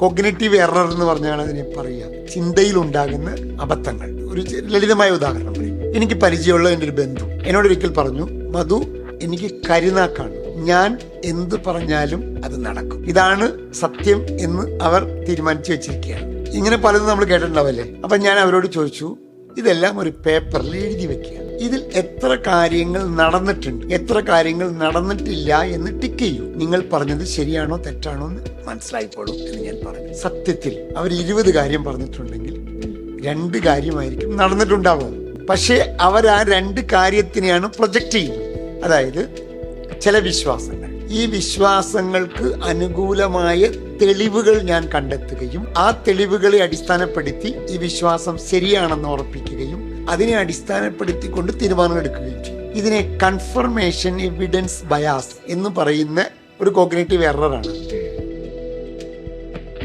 Cognitive error എന്ന് പറഞ്ഞാണ് അതിനെ പറയുക. ചിന്തയിലുണ്ടാകുന്ന അബദ്ധങ്ങൾ. ഒരു ലളിതമായ ഉദാഹരണം പറയും. എനിക്ക് പരിചയമുള്ള എൻ്റെ ഒരു ബന്ധു എന്നോടൊരിക്കൽ പറഞ്ഞു, മധു, എനിക്ക് കരിനാക്കാണ്, ഞാൻ എന്ത് പറഞ്ഞാലും അത് നടക്കും, ഇതാണ് സത്യം എന്ന് അവർ തീരുമാനിച്ചു വെച്ചിരിക്കുകയാണ്. ഇങ്ങനെ പലതും നമ്മൾ കേട്ടിട്ടുണ്ടാവല്ലേ. അപ്പൊ ഞാൻ അവരോട് ചോദിച്ചു, ഇതെല്ലാം ഒരു പേപ്പറിൽ എഴുതി വെക്കുക, ഇതിൽ എത്ര കാര്യങ്ങൾ നടന്നിട്ടുണ്ട്, എത്ര കാര്യങ്ങൾ നടന്നിട്ടില്ല എന്ന് ടിക്ക് ചെയ്യൂ, നിങ്ങൾ പറഞ്ഞത് ശരിയാണോ തെറ്റാണോ എന്ന് മനസ്സിലായിക്കോളൂ എന്ന് ഞാൻ പറഞ്ഞു. സത്യത്തിൽ അവർ 20 കാര്യം പറഞ്ഞിട്ടുണ്ടെങ്കിൽ 2 കാര്യമായിരിക്കും നടന്നിട്ടുണ്ടാവുക. പക്ഷേ അവർ ആ 2 കാര്യത്തിനെയാണ് പ്രൊജക്റ്റ് ചെയ്യുന്നത്. അതായത് ചില വിശ്വാസങ്ങൾ, ഈ വിശ്വാസങ്ങൾക്ക് അനുകൂലമായ തെളിവുകൾ ഞാൻ കണ്ടെത്തുകയും ആ തെളിവുകളെ അടിസ്ഥാനപ്പെടുത്തി ഈ വിശ്വാസം ശരിയാണെന്ന് ഉറപ്പിക്കുകയും അതിനെ അടിസ്ഥാനപ്പെടുത്തിക്കൊണ്ട് തീരുമാനങ്ങൾ എടുക്കുകയും ചെയ്യും. ഇതിനെ കൺഫർമേഷൻ എവിഡൻസ് ബയാസ് എന്ന് പറയുന്ന ഒരു കോഗ്നിറ്റീവ് എററാണ്.